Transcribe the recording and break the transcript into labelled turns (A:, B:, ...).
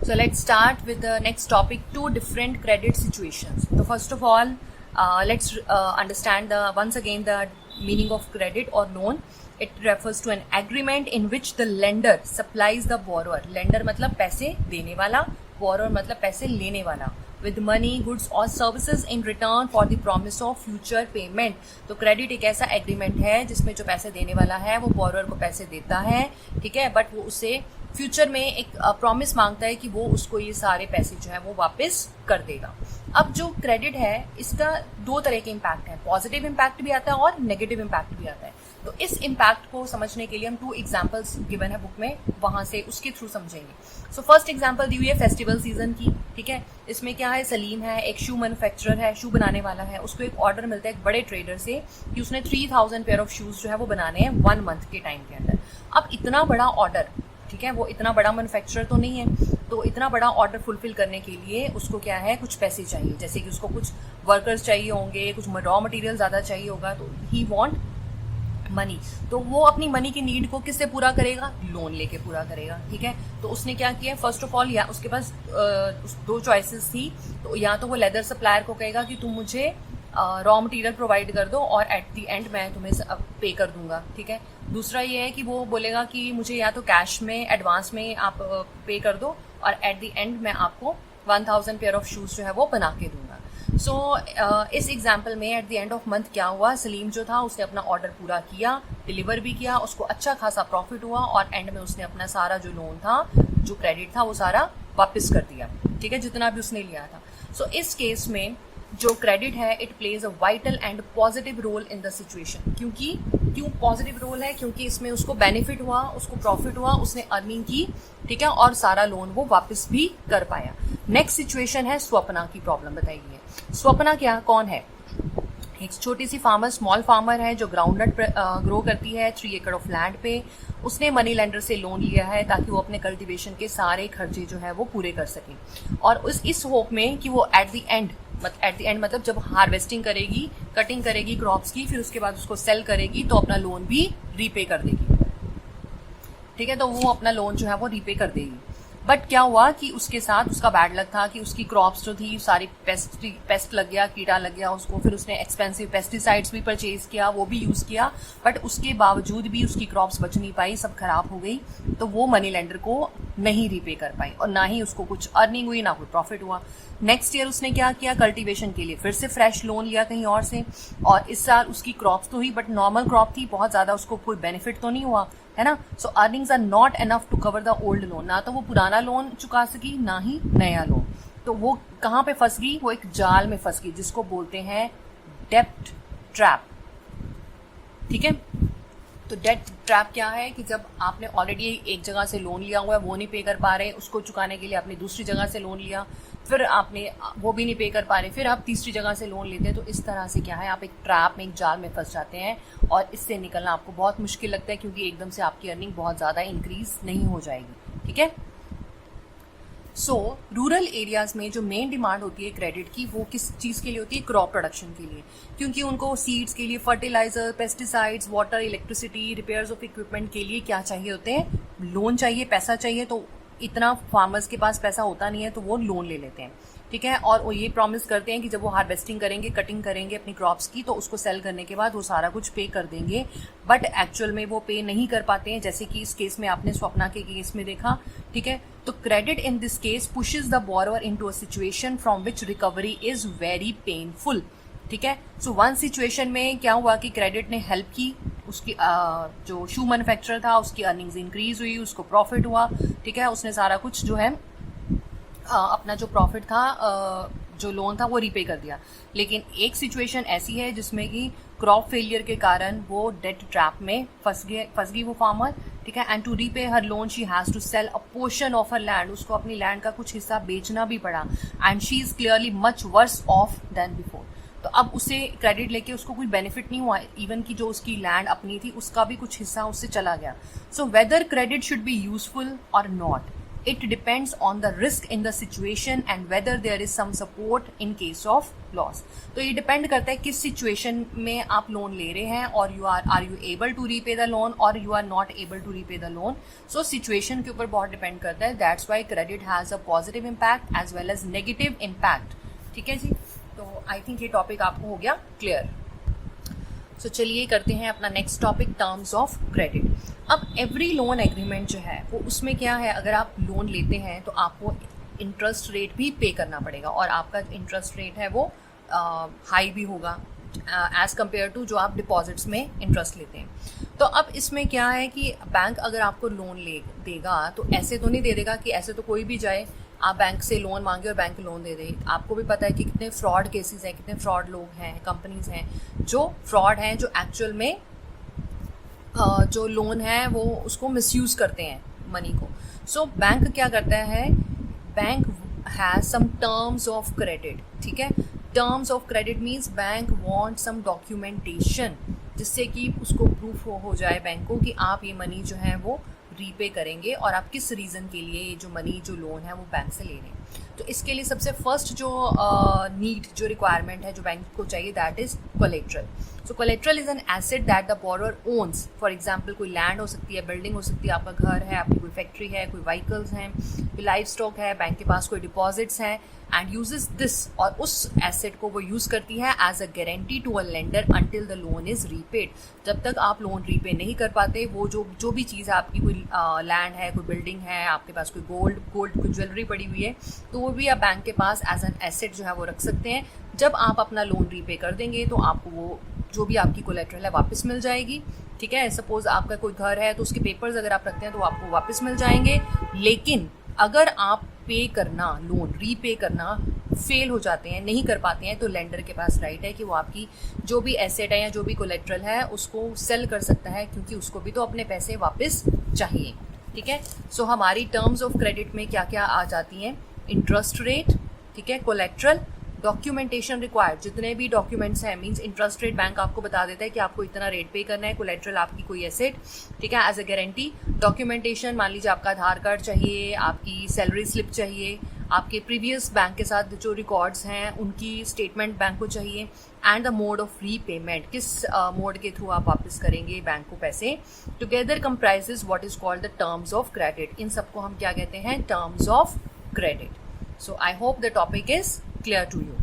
A: So let's start with the next topic, two different credit situations. So first of all, let's understand once again the meaning of credit or loan. It refers to an agreement in which the lender supplies the borrower. Lender मतलब पैसे देने वाला, borrower मतलब पैसे लेने वाला, with money, goods और services in return for the promise of future payment. तो क्रेडिट एक ऐसा एग्रीमेंट है जिसमें जो पैसे देने वाला है वो borrower को पैसे देता है, ठीक है, बट वो उसे फ्यूचर में एक प्रॉमिस मांगता है कि वो उसको ये सारे पैसे जो है वो वापस कर देगा. अब जो क्रेडिट है इसका दो तरह के इम्पैक्ट है, पॉजिटिव इम्पैक्ट भी आता है और नेगेटिव इम्पैक्ट भी आता है. तो इस इम्पैक्ट को समझने के लिए हम टू एग्जाम्पल्स गिवन है बुक में, वहां से उसके थ्रू समझेंगे. सो फर्स्ट एग्जाम्पल दी हुई है फेस्टिवल सीजन की, ठीक है. इसमें क्या है, सलीम है, एक शू मैन्युफैक्चरर है, शू बनाने वाला है. उसको एक ऑर्डर मिलता है एक बड़े ट्रेडर से कि उसने 3000 पेयर ऑफ शूज जो है वो बनाने हैं 1 मंथ के टाइम के अंदर. अब इतना बड़ा ऑर्डर, ठीक है, वो इतना बड़ा मैन्युफैक्चरर तो नहीं है, तो इतना बड़ा ऑर्डर फुलफिल करने के लिए उसको क्या है, कुछ पैसे चाहिए, जैसे कि उसको कुछ वर्कर्स चाहिए होंगे, कुछ रॉ मटेरियल ज़्यादा चाहिए होगा, तो ही वांट मनी. तो वो अपनी मनी की नीड को किससे पूरा करेगा, लोन लेके पूरा करेगा, ठीक है. तो उसने क्या किया, फर्स्ट ऑफ ऑल या उसके पास दो चॉइसेस थी. तो या तो वो लेदर सप्लायर को कहेगा कि तुम मुझे रॉ मटेरियल प्रोवाइड कर दो और एट द एंड मैं तुम्हें पे कर दूंगा, ठीक है. दूसरा ये है कि वो बोलेगा कि मुझे या तो कैश में एडवांस में आप पे कर दो और एट द एंड मैं आपको 1000 पेयर ऑफ शूज जो है वो बना के दूंगा. सो इस एग्जाम्पल में at the end of month क्या हुआ, सलीम जो था उसने अपना ऑर्डर पूरा किया, डिलीवर भी किया, उसको अच्छा खासा प्रॉफिट हुआ और एंड में उसने अपना सारा जो लोन था, जो क्रेडिट था, वो सारा वापस कर दिया, ठीक है, जितना भी उसने लिया था. सो इस केस में जो क्रेडिट है it plays a vital and positive role in the situation. क्यों पॉजिटिव रोल है, क्योंकि इसमें उसको बेनिफिट हुआ, उसको प्रॉफिट हुआ, उसने अर्निंग की, ठीक है, और सारा लोन वो वापस भी कर पाया. नेक्स्ट सिचुएशन है स्वप्ना की प्रॉब्लम बताई गई है. स्वप्ना क्या, कौन है, एक छोटी सी फार्मर, स्मॉल फार्मर है जो ग्राउंडनट ग्रो करती है 3 एकड़ ऑफ लैंड पे. उसने मनी लेंडर से लोन लिया है ताकि वो अपने कल्टीवेशन के सारे खर्चे जो है वो पूरे कर सके, और इस होप में कि वो एट द एंड मतलब जब हार्वेस्टिंग करेगी, कटिंग करेगी क्रॉप्स की, फिर उसके बाद उसको सेल करेगी तो अपना लोन भी रीपे कर देगी, ठीक है. तो वो अपना लोन जो है वो रीपे कर देगी. बट क्या हुआ कि उसके साथ उसका बैड लक था कि उसकी क्रॉप्स जो थी सारी पेस्ट लग गया, कीड़ा लग गया उसको. फिर उसने एक्सपेंसिव पेस्टिसाइड्स भी परचेज किया, वो भी यूज किया, बट उसके बावजूद भी उसकी क्रॉप्स बच नहीं पाई, सब खराब हो गई. तो वो मनी लेंडर को नहीं रीपे कर पाई और ना ही उसको कुछ अर्निंग हुई, ना कोई प्रॉफिट हुआ. नेक्स्ट ईयर उसने क्या किया, कल्टीवेशन के लिए फिर से फ्रेश लोन लिया कहीं और से, और इस साल उसकी क्रॉप्स तो हुई बट नॉर्मल क्रॉप थी, बहुत ज्यादा उसको कोई बेनिफिट तो नहीं हुआ, है ना. So earnings are not enough to cover the old loan. ना तो वो पुराना लोन चुका सकी, ना ही नया लोन. तो वो कहाँ पे फंस गई, वो एक जाल में फंस गई जिसको बोलते हैं डेब्ट ट्रैप, ठीक है. तो डेब्ट ट्रैप क्या है कि जब आपने ऑलरेडी एक जगह से लोन लिया हुआ है, वो नहीं पे कर पा रहे, उसको चुकाने के लिए आपने दूसरी जगह से लोन लिया, फिर आपने वो भी नहीं पे कर पा रहे, फिर आप तीसरी जगह से लोन लेते हैं. तो इस तरह से क्या है, आप एक ट्रैप में, एक जाल में फंस जाते हैं और इससे निकलना आपको बहुत मुश्किल लगता है, क्योंकि एकदम से आपकी अर्निंग बहुत ज़्यादा इंक्रीज नहीं हो जाएगी, ठीक है. सो रूरल एरियाज में जो मेन डिमांड होती है क्रेडिट की, वो किस चीज़ के लिए होती है, क्रॉप प्रोडक्शन के लिए, क्योंकि उनको सीड्स के लिए fertiliser, pesticides, water, electricity, repairs of equipment के लिए क्या चाहिए होते हैं, लोन चाहिए, पैसा चाहिए. तो इतना फार्मर्स के पास पैसा होता नहीं है तो वो लोन ले लेते हैं, ठीक है. और वो ये प्रॉमिस करते हैं कि जब वो हार्वेस्टिंग करेंगे, कटिंग करेंगे अपनी क्रॉप्स की, तो उसको सेल करने के बाद वो सारा कुछ पे कर देंगे, बट एक्चुअल में वो पे नहीं कर पाते हैं, जैसे कि इस केस में आपने स्वप्ना के केस में देखा, ठीक है. तो credit in this case pushes the borrower into a situation from which recovery is very painful, ठीक है. सो वन सिचुएशन में क्या हुआ कि क्रेडिट ने हेल्प की, उसकी जो शू मैन्युफैक्चरर था उसकी अर्निंग्स इंक्रीज हुई, उसको प्रॉफिट हुआ, ठीक है. उसने सारा कुछ जो है अपना जो प्रॉफिट था, जो लोन था वो रीपे कर दिया. लेकिन एक सिचुएशन ऐसी है जिसमें कि क्रॉप फेलियर के कारण वो डेट ट्रैप में फंस गई वो फार्मर, ठीक है. And to repay her loan she has to sell a portion of her land. उसको अपनी लैंड का कुछ हिस्सा बेचना भी पड़ा, and she is clearly much worse off than before. तो अब उसे क्रेडिट लेके उसको कोई बेनिफिट नहीं हुआ, इवन की जो उसकी लैंड अपनी थी उसका भी कुछ हिस्सा उससे चला गया. So whether credit should be useful और not, it depends on the risk in the situation and whether there is some support in case of loss. तो ये डिपेंड करता है किस सिचुएशन में आप लोन ले रहे हैं और are you able to repay the loan or you are not able to repay the loan. So situation के ऊपर बहुत डिपेंड करता है. That's why credit has a positive impact as well as negative impact. ठीक है जी. तो I think ये topic आपको हो गया क्लियर. सो चलिए करते हैं अपना next topic, terms of credit. अब एवरी लोन एग्रीमेंट जो है वो उसमें क्या है, अगर आप लोन लेते हैं तो आपको इंटरेस्ट रेट भी पे करना पड़ेगा और आपका इंटरेस्ट रेट है वो हाई भी होगा एज़ कम्पेयर टू जो आप डिपॉजिट्स में इंटरेस्ट लेते हैं. तो अब इसमें क्या है कि बैंक अगर आपको लोन ले देगा तो ऐसे तो नहीं दे देगा कि ऐसे तो कोई भी जाए आप बैंक से लोन मांगे और बैंक लोन दे दे. आपको भी पता है कि कितने फ्रॉड केसेस हैं, कितने फ्रॉड लोग हैं, कंपनीज हैं जो फ्रॉड हैं, जो एक्चुअल में जो लोन है वो उसको मिसयूज़ करते हैं मनी को. सो बैंक क्या करता है, bank has some terms of credit. ठीक है, terms of credit means bank want some documentation जिससे कि उसको प्रूफ हो जाए बैंक को कि आप ये मनी जो है वो रीपे करेंगे और आप किस रीज़न के लिए ये जो मनी जो लोन है वो बैंक से ले रहे हैं. तो इसके लिए सबसे फर्स्ट जो नीड जो रिक्वायरमेंट है जो बैंक को चाहिए that is collateral. So collateral is an asset that the borrower owns. For example कोई लैंड हो सकती है, बिल्डिंग हो सकती है, आपका घर है, आपकी कोई फैक्ट्री है, कोई व्हीकल्स हैं, कोई लाइफ स्टॉक है, बैंक के पास कोई डिपॉजिट्स हैं एंड यूजेस दिस और उस एसेट को वो यूज़ करती है as a guarantee to a lender until the loan is repaid. जब तक आप लोन रीपे नहीं कर पाते वो जो भी चीज़ है आपकी, कोई लैंड है, कोई बिल्डिंग है, आपके पास कोई गोल्ड कोई ज्वेलरी पड़ी हुई है, तो वो भी आप बैंक के पास एज एन एसेट जो है वो रख सकते हैं. जब आप अपना लोन रीपे कर देंगे तो आपको वो जो भी आपकी कोलेट्रल है वापस मिल जाएगी. ठीक है, सपोज आपका कोई घर है तो उसके पेपर्स अगर आप रखते हैं तो आपको वापस मिल जाएंगे. लेकिन अगर आप पे करना लोन रीपे करना फेल हो जाते हैं, नहीं कर पाते हैं, तो लेंडर के पास राइट है कि वो आपकी जो भी एसेट है या जो भी कोलेट्रल है उसको सेल कर सकता है क्योंकि उसको भी तो अपने पैसे वापस चाहिए. ठीक है, सो हमारी टर्म्स ऑफ क्रेडिट में क्या क्या आ जाती हैं, इंटरेस्ट रेट, ठीक है, कोलेट्रल, डॉक्यूमेंटेशन रिक्वायर्ड, जितने भी डॉक्यूमेंट्स हैं, मींस इंटरेस्ट रेट बैंक आपको बता देता है कि आपको इतना रेट पे करना है, कोलेट्रल आपकी कोई एसेट, ठीक है, एज अ गारंटी. डॉक्यूमेंटेशन मान लीजिए आपका आधार कार्ड चाहिए, आपकी सैलरी स्लिप चाहिए, आपके प्रीवियस बैंक के साथ जो रिकॉर्ड्स हैं उनकी स्टेटमेंट बैंक को चाहिए and the mode of repayment, किस मोड के थ्रू आप वापस करेंगे बैंक को पैसे. Together comprises what is called the terms of credit. इन सबको हम क्या कहते हैं, terms of credit. So I hope the topic is clear to you.